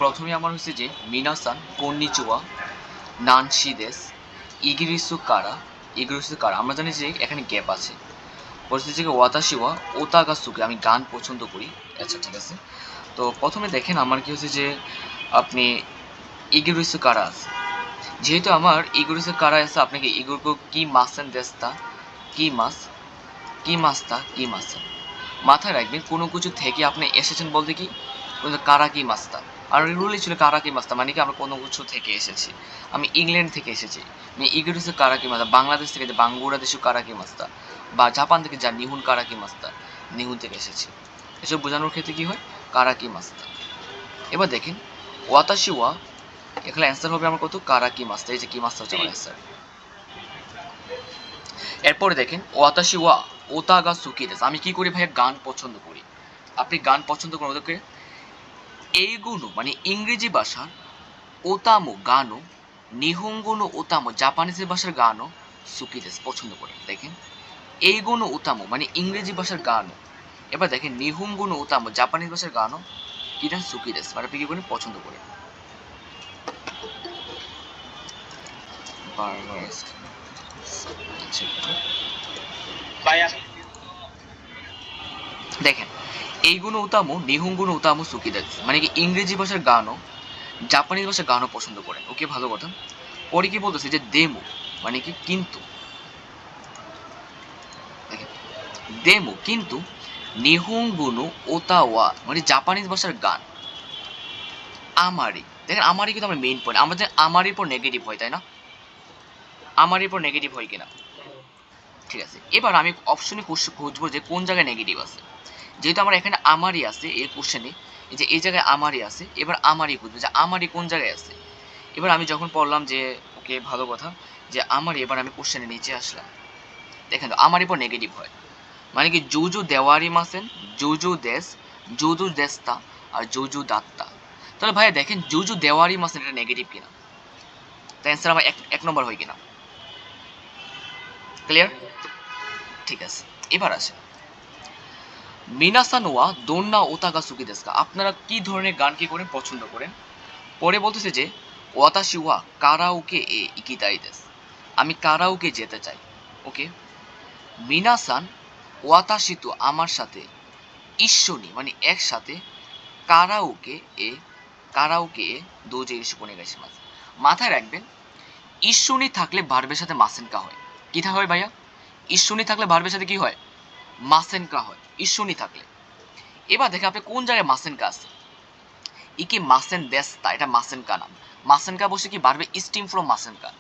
প্রথমে আমার হচ্ছে যে মিনাসান কন্নিচুয়া নানশিদেস ইগিরিসু কারা আমরা জানি যে এখানে গ্যাপ আছে। পরিস্থিতি থেকে ওয়াতাশিওয়া ওতাগাসুকে আমি গান পছন্দ করি। আচ্ছা ঠিক আছে। তো প্রথমে দেখেন আমার কি হচ্ছে যে আপনি ইগিরিসু কারা আছে, যেহেতু আমার ইগিরিসু কারা আছে আপনাকে ইগুরকো কি মাসেন দেস্তা কি মাস কি মাস্তা কি মাসেন মাথায় রাখবেন। কোনো কিছু থেকে আপনি এসেছেন বলতে কি কারা কি মাস্তা, আর রুলই ছিল কারা কি মাস্তা মানে কি আমরা কোনো কিছু থেকে এসেছি। আমি ইংল্যান্ড থেকে এসেছি, আমি ইগিরিসু কারা কি মাস্তা, বাংলাদেশ থেকে যে বাংলাদেশু কারা কি মাস্তা, বা জাপান থেকে যা নিহুন কারা কি মাস্তা, নিহুন থেকে এসেছি। এসব বোঝানোর ক্ষেত্রে কি হয় কারা কি মাস্তা। এবার দেখেন ওয়াতাশি ওয়া, এখানে অ্যান্সার হবে আমার কত কারা কি মাস্তা, এই যে কি মাস্তা হচ্ছে আমার অ্যান্সার। এরপরে দেখেন ওয়াতাশি ওয়া ওতাগা সুকি দেস, আমি কি করি ভাইয়া গান পছন্দ করি। আপনি গান পছন্দ করেন ওদেরকে এইগুলো মানে ইংরেজি ভাষার ওতামো গানও নিহুঙ্গুনো ওতামো জাপানিজ ভাষার গানও সুকি দেস পছন্দ করেন। দেখেন এইগুলো ওতামো মানে ইংরেজি ভাষার গানও, এবার দেখেন নিহুঙ্গুনো ওতামো জাপানিজ ভাষার গানও কিনা সুকি দেস মানে আপনি কি করেন পছন্দ করেন। দেখেন এইগুলো উতামো নিহুঙ্গুনো উতামো সুকি দেস মানে কি ইংরেজি ভাষার গানও জাপানিজ ভাষার গানও পছন্দ করেন। ওকে ভালো কথা। পরে কি বলতেছে যে দেমো মানে কি কিন্তু, দেখেন দেমো কিন্তু নিহুঙ্গুনো ওতাওয়া মানে জাপানিজ ভাষার গান আমারই, দেখেন আমারই কিন্তু আমার মেইন পয়েন্ট, আমাদের আমারই পর নেগেটিভ হয় তাই না, আমারই পর নেগেটিভ হয় কিনা। ঠিক আছে, এবার আমি অপশনে খুঁজবো যে কোন জায়গায় নেগেটিভ আছে। যেহেতু আমার এখানে আমারই আছে এই কোশ্চেনে, এই যে এই জায়গায় আমারই আছে, এবার আমারই খুঁজবো যে আমারই কোন জায়গায় আছে। এবার আমি যখন পড়লাম যে ওকে ভালো কথা যে আমারই, এবার আমি কোশ্চেনে নিচে আসলাম। দেখেন তো আমারই পর নেগেটিভ হয় মানে কি জুজু দেওয়ারি মাসেন, জুজু দেশ, জুজু দেস্তা আর জুজু দাত্তা। তাহলে ভাইয়া দেখেন জুজু দেওয়ারি মাসেন এটা নেগেটিভ কিনা, তাই অ্যান্সার আমার এক নম্বর হয় কিনা। ক্লিয়ার? ঠিক আছে, এবার আসে মিনাসান ওয়া দোন্না ওতাগা সুকি দেস্কা, আপনারা কি ধরনের গান কি করেন পছন্দ করেন। পরে বলতেছে যে ওয়াতাশি ওয়া কারাওকে এ ইকিতাই দেস, আমি কারাওকে যেতে চাই। ওকে মিনাসান ওয়াতাশি তো আমার সাথে ইশ্বনি মানে একসাথে কারাওকে এ কারাওকে এ দোজে ইস্যু কোনে গেছে মাছ। মাথায় রাখবেন ইস্যুনি থাকলে ভার্বের সাথে মাসেনকা হয়। কি হয় ভাইয়া? ইস্যুনি থাকলে ভার্বের সাথে কি হয়? মাসেনকা হয় ইস্যুনি থাকলে। এবার দেখে আপনি কোন জায়গায় মাসেনকা আছে। ইকি মাসেন দেস্তা, এটা মাসেনকা নাম। মাসেনকা বসে কি ভার্বে স্টিম ফ্রম মাসেনকা,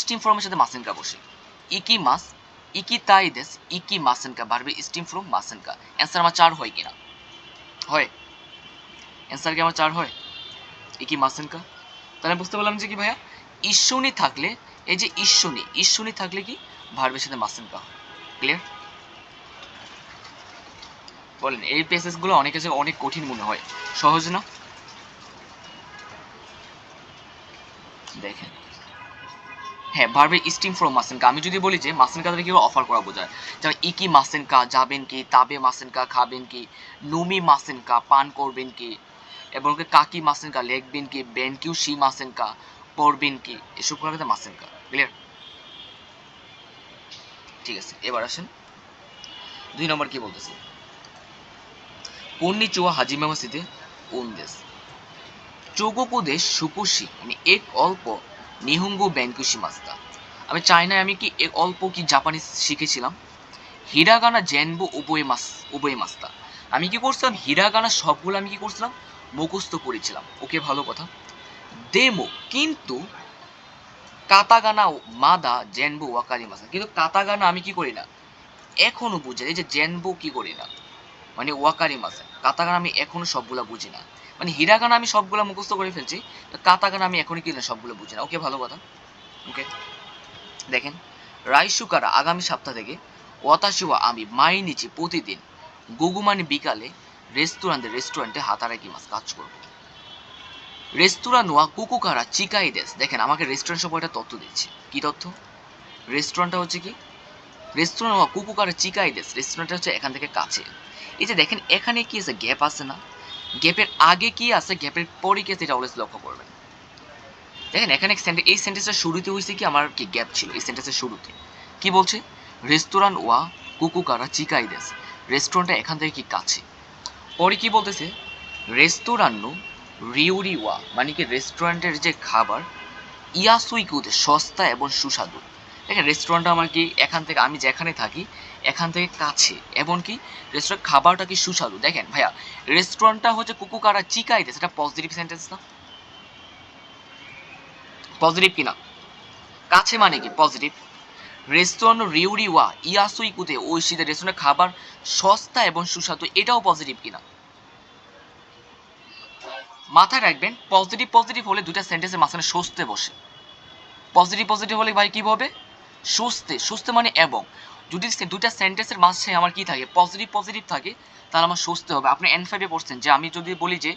স্টিম ফ্রমের সাথে মাসেনকা বসে। ইকি মাস ইকি তাই দেস ইকি মাসেনকা ভার্বে স্টিম ফ্রম মাসেনকা। অ্যান্সার আমার 4 হয় কিনা? হয়। অ্যান্সার কি আমার 4 হয়? ইকি মাসেনকা। তাহলে বুঝতে পারলাম যে কি ভাইয়া ইস্যুনি থাকলে, এই যে ইস্যুনি থাকলে কি ভার্বের সাথে মাসেনকা হয়। ক্লিয়ার? বলেন এই প্যাসেজগুলো অনেক কাছে অনেক কঠিন মনে হয়, সহজ না? দেখেন হ্যাঁ ভার্বে স্টিম ফ্রম মাসেনকা, আমি যদি বলি যে মাসেনকা তাহলে কি অফার করা বোঝায়, যেমন ইকি মাসেনকা যাবেন কি, তাবে মাসেনকা খাবেন কি, নুমি মাসেনকা পান করবেন কি, এবং কাকি মাসেনকা লেখবেন কি, বেনকিউ শি মাসেনকা পড়বেন কি, এসব করাতে মাসেনকা। ক্লিয়ার? ঠিক আছে, এবার আসেন 2 নম্বর কি বলতেছে কন্নিচুয়া হাজিমা মাসিতে ওন দেশ চোগোকো দেশ সুকুশি মানে এক অল্প নিহুঙ্গো ব্যানকুশি মাস্তা। আমি চাইনায় আমি কি এক অল্প কি জাপানিজ শিখেছিলাম। হিরাগানা জেনবো উভয় মাস্তা, আমি কি করছিলাম হিরাগানা সবগুলো আমি কি করছিলাম মুখস্থ করেছিলাম। ওকে ভালো কথা। দেমো কিন্তু কাতাগানা মাদা জেনবো ওয়াকারি মাস্তা, কিন্তু কাতাগানা আমি কি করি না এখনো বুঝি, এই যে জেনবো কি করি না মানে ওয়াকারি মাসে, কাতাগানা আমি এখনো সবগুলা বুঝি না। মানে হিরাগানা আমি সবগুলা মুখস্থ করে ফেলছি, কাতাগানা আমি এখনই কি না সবগুলো বুঝি না। ওকে ভালো কথা। ওকে দেখেন রাইসুকারা আগামী সপ্তাহ থেকে ওয়াতাশিওয়া আমি মাইনিচি প্রতিদিন গুগুমানি বিকালে রেস্টুরেন্টে হাতারাকি মাস কাজ করব। রেস্তোরাঁ নোয়া কুকুকারা চিকাই দেস, দেখেন আমাকে রেস্টুরেন্ট সম্পর্কে একটা তথ্য দিচ্ছে। কি তথ্য? রেস্টুরেন্টটা হচ্ছে কি রেস্তোরাঁ কুকুকারা চিকাই দেস, রেস্টুরেন্টটা হচ্ছে এখান থেকে কাছে। এই যে দেখেন এখানে কি আছে গ্যাপ আছে না, গ্যাপের আগে কি আছে, গ্যাপের পরে কি আছে, এটা অলওয়েজ লক্ষ্য করবেন। দেখেন এখানে এই সেন্টেন্সের শুরুতে হয়েছে কি আমার কি গ্যাপ ছিল এই সেন্টেন্সের শুরুতে। কি বলছে? রেস্তোরাঁ ওয়া কুকুকারা চিকাই দেস, রেস্টুরেন্টটা এখান থেকে কি কাছে। পরে কি বলতেছে? রেস্তোরান্নু রিউরি ওয়া, মানে কি রেস্টুরেন্টের যে খাবার, ইয়াসুই কুদে সস্তা এবং সুস্বাদু। দেখেন রেস্টুরেন্টটা আমার কি এখান থেকে, আমি যেখানে থাকি এখান থেকে কাছে, এবং কি রেস্টুরেন্ট খাবারটা কি সুস্বাদু। দেখেন ভাইয়া, রেস্টুরেন্টটা হচ্ছে কুকুকারা চিকাই দেস, এটা পজিটিভ সেন্টেন্স না? পজিটিভ কিনা? কাছে মানে কি পজিটিভ। রেস্তোরাঁ রিউরি ওয়া ইয়াসুই কুদে ওইশিদে, রেস্টুরেন্টের খাবার সস্তা এবং সুস্বাদু, এটাও পজিটিভ কিনা? মাথায় রাখবেন পজিটিভ পজিটিভ হলে দুইটা সেন্টেন্সের মাঝখানে সস্তে বসে। পজিটিভ পজিটিভ হলে ভাই কি হবে? সুস্থে, সুস্থে মানে এবং। যদি দুইটা সেন্টেন্সের মাঝে আমার কি থাকে, পজিটিভ পজিটিভ থাকে, তাহলে আমার সুস্থে হবে। আপনি N5-এ পড়ছেন যে আমি যদি বলি যে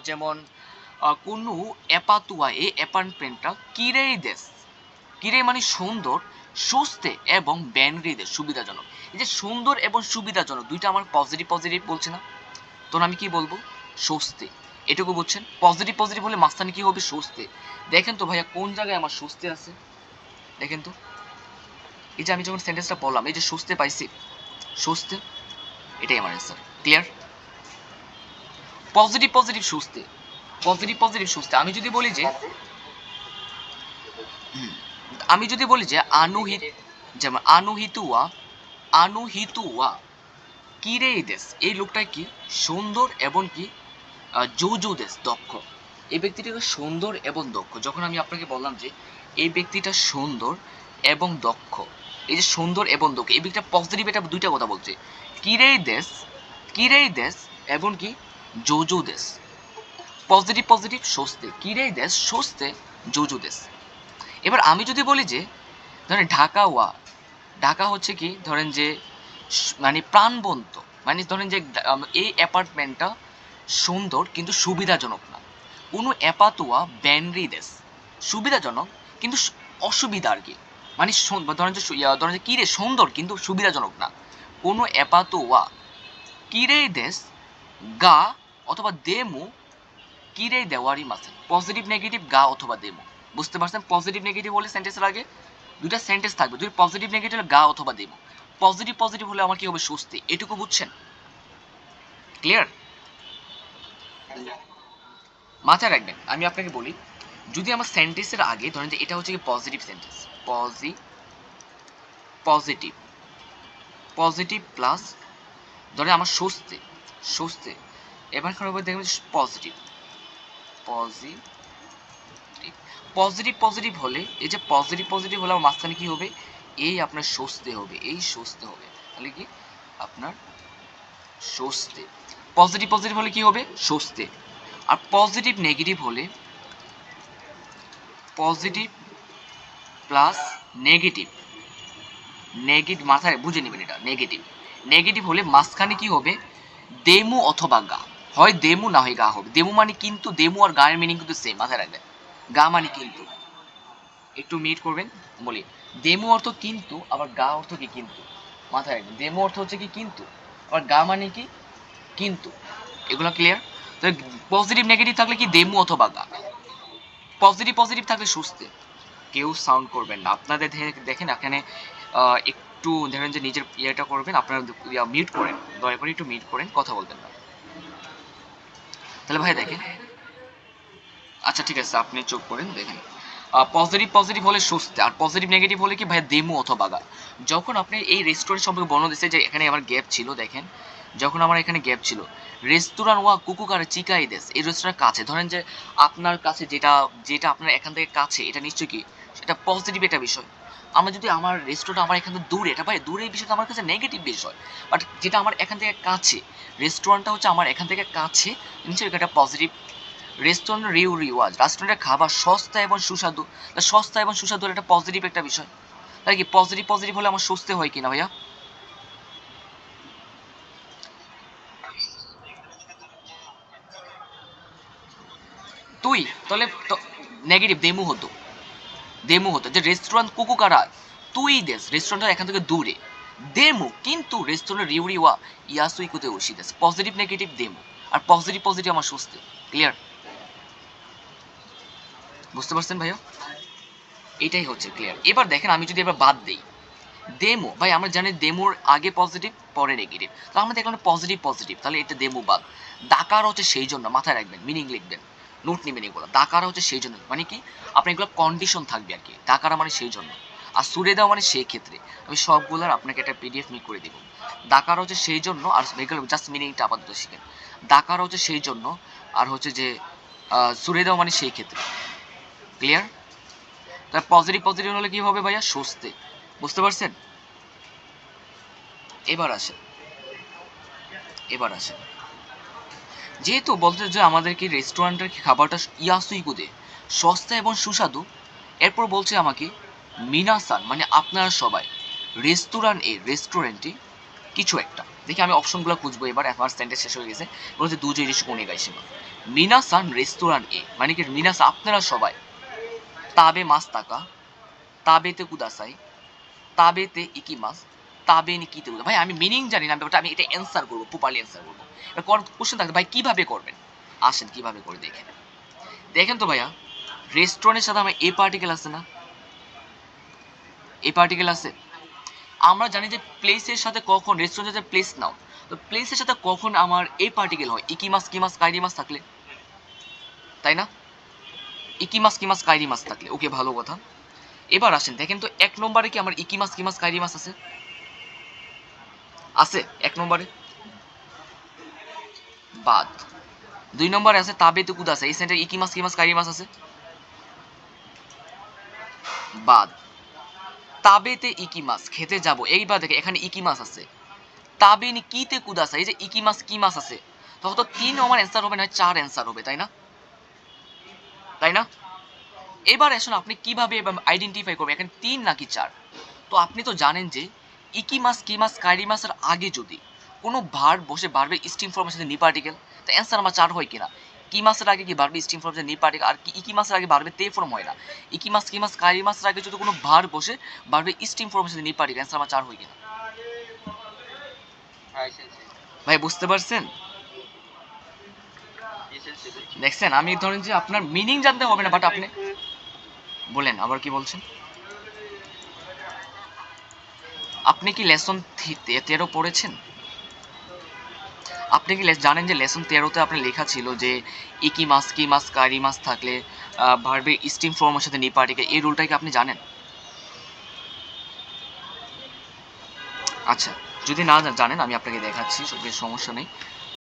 যেমন কোনো এপাতুয়া এই অ্যাপার্টমেন্টটা কিরেই দেশ, কিরে মানে সুন্দর, সুস্থে এবং ব্যানরিদের সুবিধাজনক। এই যে সুন্দর এবং সুবিধাজনক দুইটা আমার পজিটিভ পজিটিভ বলছে না, তখন আমি কি বলবো? স্বস্তি। এটুকু বুঝছেন? পজিটিভ পজিটিভ হলে মাঝখানে কি হবে? স্বস্তি। দেখেন তো ভাইয়া কোন জায়গায় আমার স্বস্তি আছে, দেখেন তো। এই যে আমি যখন সেন্টেন্সটা বললাম, এই যে স্বস্তি পাইছি, স্বস্তি, এটাই আমার অ্যান্সার। ক্লিয়ার? পজিটিভ পজিটিভ স্বস্তি, পজিটিভ পজিটিভ স্বস্তি। আমি যদি বলি যে আনুহিত, যেমন আনুহিতুয়া, আনুহিতুয়া কিরেই দেশ, এই লোকটা কি সুন্দর এবং কি জৌজুদেস দক্ষ। এই ব্যক্তিটা সুন্দর এবং দক্ষ। যখন আমি আপনাকে বললাম যে এই ব্যক্তিটা সুন্দর এবং দক্ষ, এই যে সুন্দর এবং দক্ষ, এই ব্যক্তিটা পজিটিভ, এটা দুইটা কথা বলছে। কিরেই দেশ এবং কি জৌজুদেস। পজিটিভ পজিটিভ স্বস্তি, কিরেই দেশ স্বস্তে জৌজুদেস। এবার আমি যদি বলি যে ধরেন ঢাকা ওয়া, ঢাকা হচ্ছে কি ধরেন যে মানে প্রাণবন্ত, মানে ধরেন যে এই অ্যাপার্টমেন্টটা সুন্দর কিন্তু সুবিধাজনক না। কোনো অ্যাপাতুয়া ব্যানরিদেস, সুবিধাজনক কিন্তু অসুবিধা আর কি, মানে ধরেন যে কিরে সুন্দর কিন্তু সুবিধাজনক না। কোনো অ্যাপাতুয়া কিরে দেশ গা অথবা দেমু, কিরে দেওয়ারি মাসে, পজিটিভ নেগেটিভ গা অথবা দেমু। বুঝতে পারছেন? পজিটিভ নেগেটিভ হলে সেন্টেন্সের আগে দুইটা সেন্টেন্স থাকবে, দুই পজিটিভ নেগেটিভ হলে গা অথবা দেমু। পজিটিভ পজিটিভ হলে আমার কি হবে? স্বস্তি। এটুকু বুঝছেন? ক্লিয়ার? মাথায় রাখবেন আমি আপনাকে বলি, যদি আমার সেন্টেন্সের আগে ধরেন যে এটা হচ্ছে কি positive sentence, positive positive plus ধরেন আমার স্বস্তি, স্বস্তি, এবার খারাপ দেখবেন পজিটিভ পজিটিভ পজিটিভ পজিটিভ হলে, এই যে পজিটিভ পজিটিভ হলে আমার মাঝখানে কি হবে? এই আপনার স্বস্তি হবে, এই স্বস্তি হবে, তাহলে কি আপনার স্বস্তি। পজিটিভ পজিটিভ হলে কি হবে? স্বস্তি। আর পজিটিভ নেগেটিভ হলে, পজিটিভ প্লাস নেগেটিভ, নেগেটিভ মাথায় বুঝে নেবেন, এটা নেগেটিভ, নেগেটিভ হলে মাঝখানে কি হবে? দেমু অথবা গা, হয় দেমু না হয় গা হবে। দেমু মানে কিন্তু, দেমু আর গায়ের মিনিং কিন্তু সেম, মাথায় রাখবেন। গা মানে কিন্তু, একটু মিট করবেন, বলি দেমু অর্থ কিন্তু, আবার গা অর্থ কি কিন্তু, মাথায় রাখবেন। দেমু অর্থ হচ্ছে কি কিন্তু, আবার গা মানে কি কিন্তু। এগুলো ক্লিয়ার? তো পজিটিভ নেগেটিভ থাকলে কি দেমু অথবা গা, পজিটিভ পজিটিভ থাকলে সুস্থে। কেউ সাউন্ড করবেন না আপনাদের, দেখেন এখানে একটু ধরেন যে নিজের ইয়েটা করবেন, আপনারা মিউট করেন, দয়া করে একটু মিউট করেন, কথা বলবেন না। তাহলে ভাই দেখেন, আচ্ছা ঠিক আছে আপনি চুপ করেন। দেখেন পজিটিভ পজিটিভ হলে সুস্থ, আর পজিটিভ নেগেটিভ হলে কি ভাই দেমু অথবা গা। যখন আপনি এই রেস্টুরেন্ট সম্পর্কে বর্ণনা দিচ্ছে যে এখানে আমার গ্যাপ ছিল, দেখেন যখন আমার এখানে গ্যাপ ছিল, রেস্তোরাঁ ওয়া কুকুকারে চিকাই দেস, এই রেস্তোরাঁ কাছে, ধরেন যে আপনার কাছে যেটা, যেটা আপনার এখান থেকে কাছে, এটা নিশ্চয়ই কি সেটা পজিটিভ একটা বিষয়। আমরা যদি আমার রেস্টুরেন্ট আমার এখান থেকে দূরে, এটা ভাই দূরের বিষয়টা আমার কাছে নেগেটিভ বিষয়। বাট যেটা আমার এখান থেকে কাছে, রেস্টুরেন্টটা হচ্ছে আমার এখান থেকে কাছে, নিশ্চয়ই এটা পজিটিভ। রেস্টুরেন্ট রিওয়াজ, রেস্টুরেন্টের খাবার সস্তা এবং সুস্বাদু, সস্তা এবং সুস্বাদু একটা পজিটিভ একটা বিষয়। তাই কি পজিটিভ পজিটিভ হলে আমার স্বস্তি হয় কিনা ভাইয়া? তুই তাহলে নেগেটিভ দেমু হতো, দেমু হতো যে রেস্টুরেন্ট কুকুকারা তুই দেশ, রেস্টুরেন্টটা এখান থেকে দূরে, দেমু কিন্তু রেস্টুরেন্ট রিউরিওয়া ইয়াসুই কুতে ওশি দেশ, পজিটিভ নেগেটিভ দেমু। আর পজিটিভ পজিটিভ আমার স্বস্তি। ক্লিয়ার? বুঝতে পারছেন ভাইয়া? এটাই হচ্ছে ক্লিয়ার। এবার দেখেন আমি যদি এবার বাদ দেই দেমো, ভাই আমরা জানি দেমোর আগে পজিটিভ পরে নেগেটিভ, তো আমরা দেখলাম পজিটিভ পজিটিভ, তাহলে এটা দেমো বাদ। দাকার হচ্ছে সেই জন্য, মাথায় রাখবেন, মিনিং লিখবেন, নোট নেবেন এগুলো। দাকার হচ্ছে সেই জন্য, মানে কি আপনার এগুলো কন্ডিশন থাকবে আর কি। দাকারা মানে সেই জন্য, আর সুরে দেওয়া মানে সেই ক্ষেত্রে। আমি সবগুলোর আপনাকে একটা পিডিএফ মেক করে দিব। দাকার হচ্ছে সেই জন্য, আর এগুলো জাস্ট মিনিংটা আপাতত শিখেন। দাকার হচ্ছে সেই জন্য, আর হচ্ছে যে সুরে দেওয়া মানে সেই ক্ষেত্রে। ক্লিয়ার? তাহলে পজিটিভ পজিটিভ হলে কি হবে ভাইয়া? স্বস্তি। বুঝতে পারছেন? এবার আসেন, এবার আসেন, যেহেতু বলতে যে আমাদেরকে রেস্টুরেন্টের খাবারটা ইয়াসুইগুদে সস্তা এবং সুস্বাদু, এরপর বলছে আমাকে মিনাসান মানে আপনারা সবাই রেস্টুরেন্টে কিছু একটা দেখি। আমি অপশনগুলো খুঁজবো এবার, আমার সেন্টেন্স শেষ হয়ে গেছে। বলছে দুজো ইরিশ কোনে গাইছে মিনাসান রেস্টুরেন্ট মানে কি মিনাসা আপনারা সবাই তাবে মাস টাকা তাবেতে কুদাসাই তাবেতে ইকি মাস তাবে নি কিতে ভাই আমি মিনিং জানি না, বাট আমি এটা অ্যান্সার করবো, প্রপারলি অ্যান্সার করবো। কোশ্চেন থাকবে ভাই কিভাবে করবেন, আসেন কিভাবে করে দেখেন। দেখেন তো ভাইয়া, রেস্টুরেন্টের সাথে আমার এ পার্টিকেল আছে না? এ পার্টিকেল আছে। আমরা জানি যে প্লেসের সাথে কখন রেস্টুরেন্টের সাথে প্লেস নাও, তো প্লেসের সাথে কখন আমার এ পার্টিকেল হয়? ইকিমাস কিমাস কাইরিমাস থাকলে, তাই না? ইকিমাস কিমাস কাইরিমাস থাকলে। ওকে, ভালো কথা। এবার আসেন দেখেন তো এক নম্বরে কি আমার ইকিমাস কিমাস কাইরিমাস আছে? আছে এক নম্বরে, বাদ। দুই নম্বরে আছে তাবে তুকুদ আছে, এই সেন্টার ইকিমাস কিমাস কাইরিমাস আছে, বাদ। তাবেতে ইকিমাস খেতে যাব, এইবার দেখে এখানে ইকিমাস আছে। তাবে নি কিতে কুদাসা, এই যে ইকিমাস কিমাস আছে, তখন তো তিন আমার অ্যান্সার হবে না, চার অ্যান্সার হবে, তাই না? তাই না? এবার আসুন আপনি কিভাবে আইডেন্টিফাই করবেন এখানে তিন নাকি চার। তো আপনি তো জানেন যে ইকিমাস কিমাস কাইরিমাসের আগে যদি কোনো ভার্ব বসে ভার্বের স্টিম ফর্মের সাথে নি পার্টিকেল, তো অ্যান্সার আমার চার হয় কিনা? কিমাসের আগে কি ভার্বের স্টিম ফর্মের সাথে নি পার্টিকেল, আর কি ইকিমাসের আগে ভার্বের তে ফর্ম হয় না? ইকিমাস কিমাস কাইরিমাসের আগে যদি কোনো ভার্ব বসে ভার্বের স্টিম ফর্মের সাথে নি পার্টিকেল, অ্যান্সার আমার চার হয় কিনা? ভাই বুঝতে পারছেন? দেখছেন, আমি ধরেন যে আপনার মিনিং জানতে হবে না, বাট আপনি বলেন আবার কি বলছেন। আপনি কি লেসন 13 পড়েছেন? আপনি কি জানেন যে লেসন 13-তে আপনার লেখা ছিল যে ইকিমাস কিমাস কারিমাস থাকলে ভার্বের স্টিম ফর্মের সাথে নি পার্টিকেল, এই রুলটা কি আপনি জানেন? আচ্ছা, যদি না জানেন আমি আপনাকে দেখাচ্ছি, বেশ সমস্যা নেই।